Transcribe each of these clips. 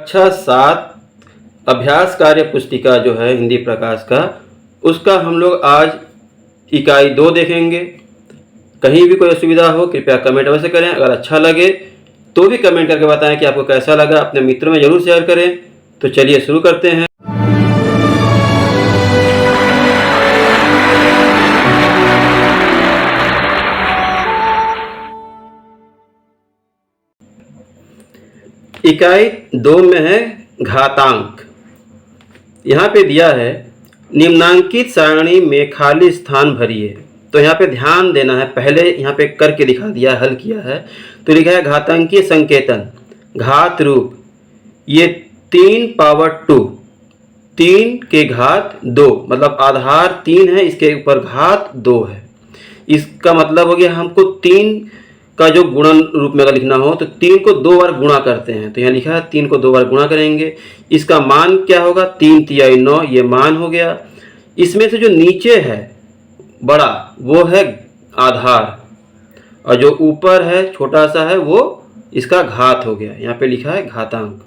कक्षा 7 अभ्यास कार्य पुस्तिका जो है हिंदी प्रकाश का, उसका हम लोग आज इकाई 2 देखेंगे। कहीं भी कोई असुविधा हो कृपया कमेंट अवश्य करें। अगर अच्छा लगे तो भी कमेंट करके बताएं कि आपको कैसा लगा। अपने मित्रों में ज़रूर शेयर करें। तो चलिए शुरू करते हैं। इकाई 2 में है घातांक। यहाँ पे दिया है निम्नांकित सारणी में खाली स्थान भरिए। तो यहाँ पे ध्यान देना है, पहले यहाँ पे करके दिखा दिया, हल किया है। तो लिखा है घातांकीय संकेतन घात रूप, ये 3 पावर 2, 3 के घात 2, मतलब आधार 3 है, इसके ऊपर घात 2 है। इसका मतलब हो गया हमको 3 का जो गुणन रूप में अगर लिखना हो तो 3 को 2 बार गुणा करते हैं। तो यहाँ लिखा है 3 को 2 बार गुणा करेंगे। इसका मान क्या होगा? 3 तिहाई 9, ये मान हो गया। इसमें से जो नीचे है बड़ा वो है आधार, और जो ऊपर है छोटा सा है वो इसका घात हो गया। यहाँ पे लिखा है घातांक।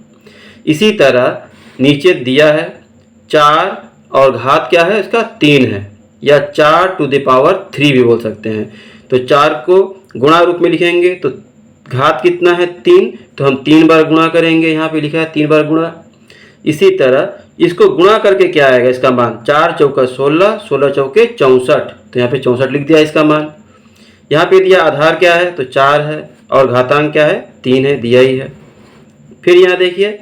इसी तरह नीचे दिया है 4 और घात क्या है इसका? 3 है, या 4 टू द पावर 3 भी बोल सकते हैं। तो 4 को गुणा रूप में लिखेंगे तो घात कितना है? 3, तो हम 3 बार गुणा करेंगे। यहाँ पे लिखा है 3 बार गुणा। इसी तरह इसको गुणा करके क्या आएगा इसका मान? 4 चौका 16, 16 चौके 64, तो यहाँ पे 64 लिख दिया इसका मान। यहाँ पे दिया आधार क्या है? तो 4 है, और घातांक क्या है? 3 है, दिया ही है। फिर यहाँ देखिए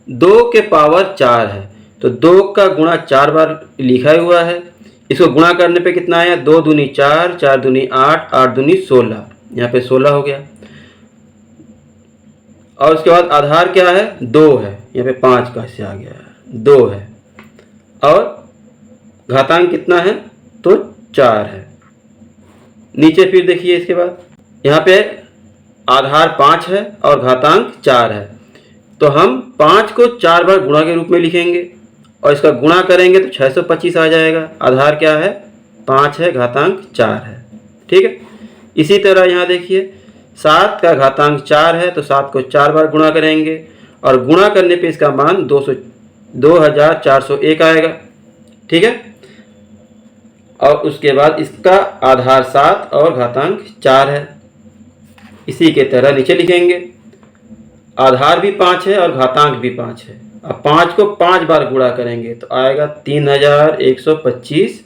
2 के पावर 4 है, तो 2 का गुणा 4 बार लिखा हुआ है। इसको गुणा करने पे कितना आया? 2 दूनी 4, 4 दूनी 8, 8 दूनी 16, यहाँ पे 16 हो गया। और उसके बाद आधार क्या है? 2 है, यहाँ पे 5 का से आ गया, 2 है, और घातांक कितना है? तो 4 है। नीचे फिर देखिए इसके बाद यहाँ पे आधार 5 है और घातांक 4 है, तो हम 5 को 4 बार गुणा के रूप में लिखेंगे, और इसका गुणा करेंगे तो 625 आ जाएगा। आधार क्या है? 5 है, घातांक 4 है। ठीक है। इसी तरह यहाँ देखिए 7 का घातांक 4 है, तो 7 को 4 बार गुणा करेंगे, और गुणा करने पे इसका मान 2401 आएगा। ठीक है। और उसके बाद इसका आधार 7 और घातांक 4 है। इसी के तरह नीचे लिखेंगे आधार भी 5 है और घातांक भी 5 है। अब 5 को 5 बार गुणा करेंगे तो आएगा 3125।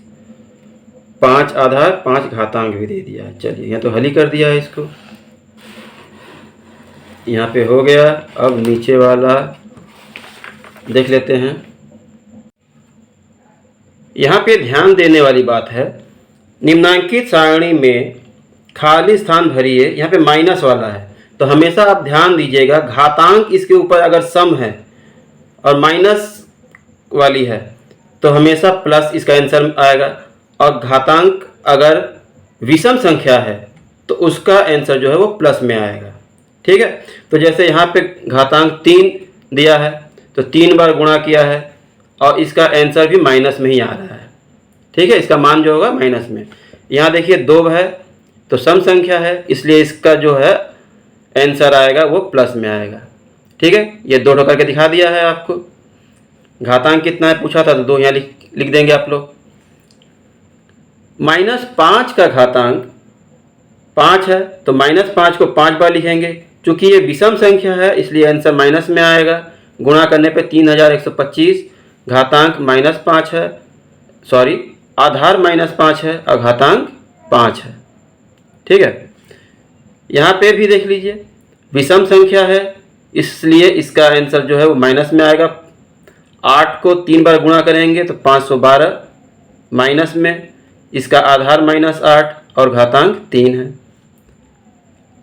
5 आधार 5 घातांक भी दे दिया। चलिए यहाँ तो हल ही कर दिया है इसको। यहाँ पे हो गया। अब नीचे वाला देख लेते हैं। यहाँ पे ध्यान देने वाली बात है, निम्नांकित सारणी में खाली स्थान भरिए। यहाँ पे माइनस वाला है, तो हमेशा आप ध्यान दीजिएगा, घातांक इसके ऊपर अगर सम है और माइनस वाली है तो हमेशा प्लस इसका आंसर आएगा, और घातांक अगर विषम संख्या है तो उसका आंसर जो है वो प्लस में आएगा। ठीक है। तो जैसे यहाँ पे घातांक 3 दिया है, तो 3 बार गुणा किया है, और इसका आंसर भी माइनस में ही आ रहा है। ठीक है। इसका मान जो होगा माइनस में। यहाँ देखिए 2 है, तो सम संख्या है, इसलिए इसका जो है आंसर आएगा वो प्लस में आएगा। ठीक है। ये 2 करके दिखा दिया है आपको। घातांक कितना है पूछा था, तो 2 यहाँ लिख देंगे आप लोग। -5 का घातांक 5 है, तो -5 को 5 बार लिखेंगे। चूंकि ये विषम संख्या है इसलिए आंसर माइनस में आएगा। गुणा करने पे 3125, घातांक -5 है, सॉरी आधार -5 है और घातांक 5 है। ठीक है। यहाँ पे भी देख लीजिए विषम संख्या है, इसलिए इसका आंसर जो है वो माइनस में आएगा। 8 को 3 बार गुणा करेंगे तो 512, माइनस में इसका आधार -8 और घातांक 3 है।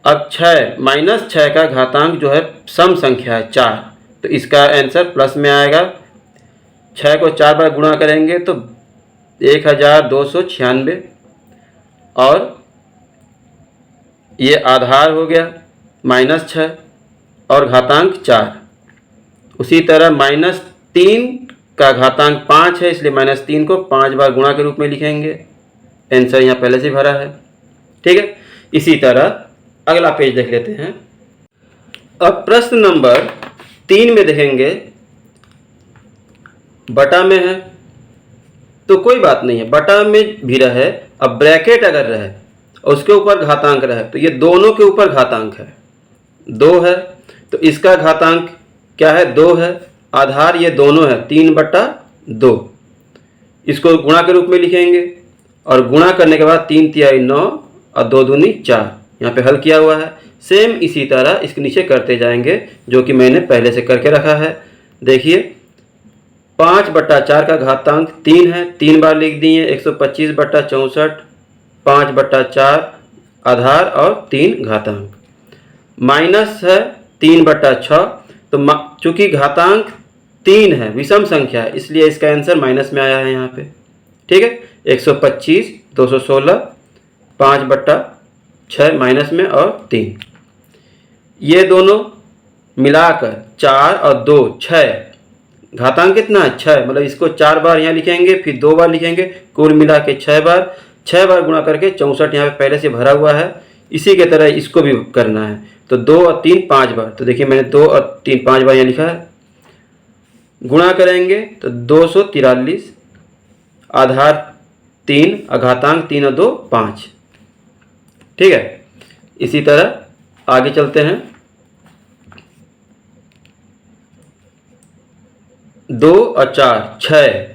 अब 6 -6 का घातांक जो है सम संख्या है 4, तो इसका आंसर प्लस में आएगा। 6 को 4 बार गुणा करेंगे तो 1296, और ये आधार हो गया -6 और घातांक 4। उसी तरह -3 का घातांक 5 है, इसलिए -3 को 5 बार गुणा के रूप में लिखेंगे। आंसर यहाँ पहले से भरा है। ठीक है। इसी तरह अगला पेज देख लेते हैं। अब प्रश्न नंबर 3 में देखेंगे बटा में है तो कोई बात नहीं है, बटा में भी रहे, अब ब्रैकेट अगर रहे और उसके ऊपर घातांक रहे तो ये दोनों के ऊपर घातांक है, 2 है तो इसका घातांक क्या है, 2 है। आधार ये दोनों है, 3/2, इसको गुणा के रूप में लिखेंगे और गुणा करने के बाद 3 तिहाई 9 और 2 दूनी 4, यहाँ पे हल किया हुआ है। सेम इसी तरह इसके नीचे करते जाएंगे जो कि मैंने पहले से करके रखा है। देखिए 5/4 का घातांक 3 है, 3 बार लिख दिए, 125/64, 5/4 आधार और 3 घातांक, माइनस है 3/6, तो चूंकि घातांक 3 है, विषम संख्या है, इसलिए इसका आंसर माइनस में आया है यहाँ पे। ठीक है, 125, 216, 5/6 माइनस में और 3, ये दोनों मिलाकर 4 और 2 6, घातांक कितना है 6, मतलब इसको 4 बार यहाँ लिखेंगे फिर 2 बार लिखेंगे, कुल मिला के 6 बार गुणा करके 64 यहाँ पे पहले से भरा हुआ है। इसी के तरह इसको भी करना है, तो 2 और 3 5 बार, तो देखिए मैंने 2 और 3 5 बार यहाँ लिखा है। गुणा करेंगे तो 243, आधार 3 और घातांक 3 और 2 5। ठीक है, इसी तरह आगे चलते हैं। 2 और 4 6,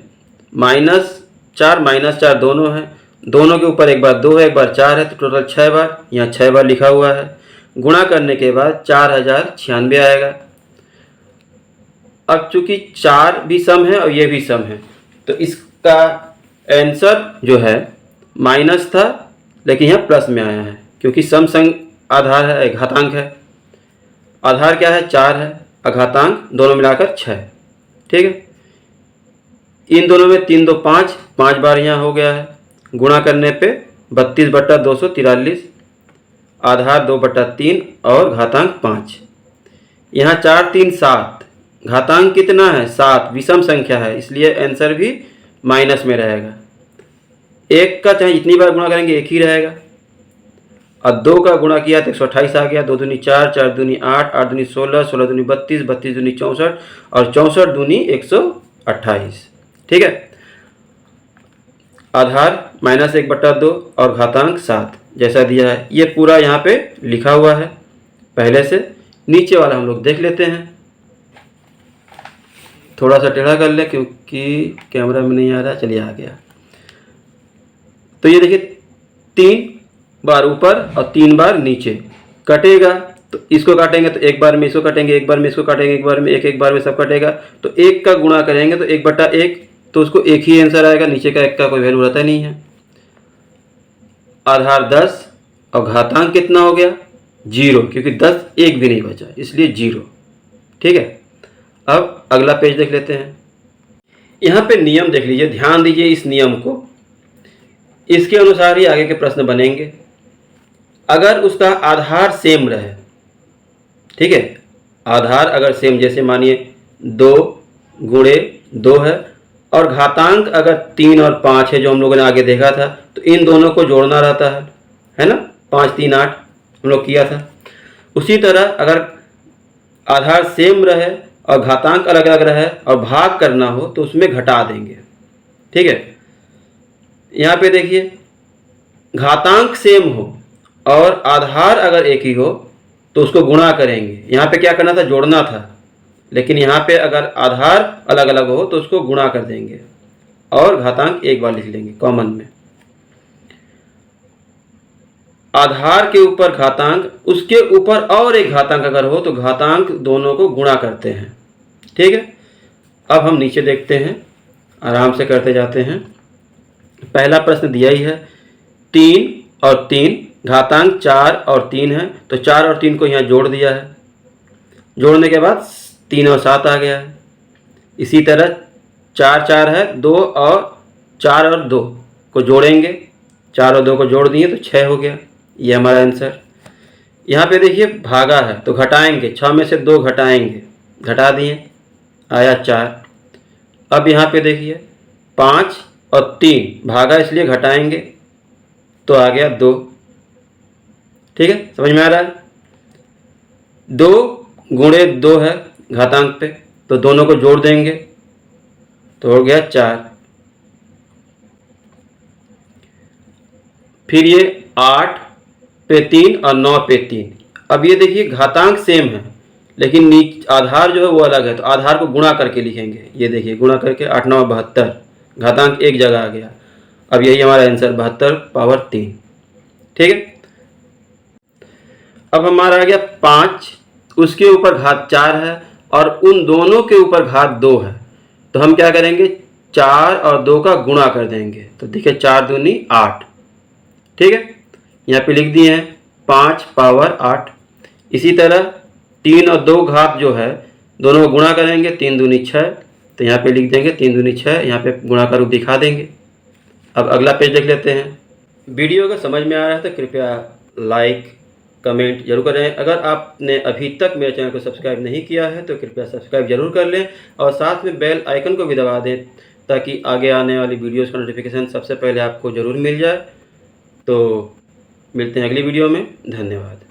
-4 दोनों हैं, दोनों के ऊपर एक बार 2 है एक बार 4 है, तो टोटल 6 बार, यहाँ 6 बार लिखा हुआ है। गुणा करने के बाद 4096 आएगा। अब चूंकि 4 भी सम है और ये भी सम है, तो इसका आंसर जो है माइनस था लेकिन यहाँ प्लस में आया है, क्योंकि सम संग आधार है, घातांक है। आधार क्या है 4 है और घातांक दोनों मिलाकर 6। ठीक है, इन दोनों में 3 2 5, 5 बार यहाँ हो गया है। गुणा करने पे 32/243, आधार 2/3 और घातांक 5। यहाँ 4 3 7, घातांक कितना है 7, विषम संख्या है, इसलिए आंसर भी माइनस में रहेगा। 1 का चाहे जितनी बार गुणा करेंगे 1 ही रहेगा, और 2 का गुणा किया तो 128 आ गया, 2 दूनी 4, 4 दूनी 8, 8 दूनी 16, 16 दूनी 32, 32 दूनी 64 और 64 दूनी 128। ठीक है, आधार -1/2 और घातांक 7 जैसा दिया है, ये पूरा यहाँ पे लिखा हुआ है पहले से। नीचे वाला हम लोग देख लेते हैं, थोड़ा सा टेढ़ा कर ले क्योंकि कैमरा में नहीं आ रहा, चलिए आ गया। तो ये देखिए 3 बार ऊपर और 3 बार नीचे कटेगा, तो इसको काटेंगे तो एक बार में इसको काटेंगे, एक बार में इसको काटेंगे, एक बार में एक बार में सब कटेगा, तो 1 का गुणा करेंगे तो 1/1, तो उसको एक ही आंसर आएगा, नीचे का 1 का कोई वैल्यू रहता नहीं है। आधार 10 और घातांक कितना हो गया 0, क्योंकि 10 एक भी नहीं बचा इसलिए 0। ठीक है, अब अगला पेज देख लेते हैं। यहाँ पे नियम देख लीजिए, ध्यान दीजिए इस नियम को, इसके अनुसार ही आगे के प्रश्न बनेंगे। अगर उसका आधार सेम रहे, ठीक है, आधार अगर सेम, जैसे मानिए 2 गुणे 2 है और घातांक अगर 3 और 5 है जो हम लोगों ने आगे देखा था, तो इन दोनों को जोड़ना रहता है ना, 5 3 8 हम लोग किया था। उसी तरह अगर आधार सेम रहे और घातांक अलग अलग रहे और भाग करना हो तो उसमें घटा देंगे। ठीक है, यहाँ पे देखिए घातांक सेम हो और आधार अगर एक ही हो तो उसको गुणा करेंगे। यहाँ पे क्या करना था, जोड़ना था, लेकिन यहाँ पे अगर आधार अलग अलग हो तो उसको गुणा कर देंगे और घातांक एक बार लिख लेंगे कॉमन में। आधार के ऊपर घातांक, उसके ऊपर और एक घातांक अगर हो तो घातांक दोनों को गुणा करते हैं। ठीक है, अब हम नीचे देखते हैं, आराम से करते जाते हैं। पहला प्रश्न दिया ही है, 3 और 3, घातांक 4 और 3 है, तो 4 और 3 को यहाँ जोड़ दिया है, जोड़ने के बाद 3 और 7 आ गया है। इसी तरह 4 4 है, 2 और 4 और 2 को जोड़ेंगे, 4 और 2 को जोड़ दिए तो 6 हो गया, ये हमारा आंसर। यहाँ पे देखिए भागा है तो घटाएंगे, 6 में से 2 घटाएंगे, घटा दिए आया 4। अब यहाँ पे देखिए 5 और 3 भागा इसलिए घटाएंगे तो आ गया 2। ठीक है, समझ में आ रहा है। 2 गुणे 2 है, घातांक पे, तो दोनों को जोड़ देंगे तो हो गया 4। फिर ये 8 पे 3 और 9 पे 3। अब ये देखिए घातांक सेम है लेकिन आधार जो है वो अलग है, तो आधार को गुणा करके लिखेंगे। ये देखिए गुणा करके 8 9 72, घातांक एक जगह आ गया। अब यही हमारा आंसर 72 पावर 3। ठीक है, अब हमारा आ गया 5, उसके ऊपर घात 4 है और उन दोनों के ऊपर घात 2 है, तो हम क्या करेंगे 4 और 2 का गुणा कर देंगे, तो देखिए 4 दूनी 8। ठीक है, यहाँ पे लिख दिए हैं 5 पावर 8। इसी तरह 3 और 2 घात जो है दोनों को गुणा करेंगे, 3 दूनी 6, तो यहाँ पे लिख देंगे 3 दूनी 6, यहाँ पे गुणा का रूप दिखा देंगे। अब अगला पेज देख लेते हैं। वीडियो अगर समझ में आ रहा है तो कृपया लाइक कमेंट जरूर करें। अगर आपने अभी तक मेरे चैनल को सब्सक्राइब नहीं किया है तो कृपया सब्सक्राइब जरूर कर लें और साथ में बेल आइकन को भी दबा दें ताकि आगे आने वाली वीडियोज़ का नोटिफिकेशन सबसे पहले आपको ज़रूर मिल जाए। तो मिलते हैं अगली वीडियो में। धन्यवाद।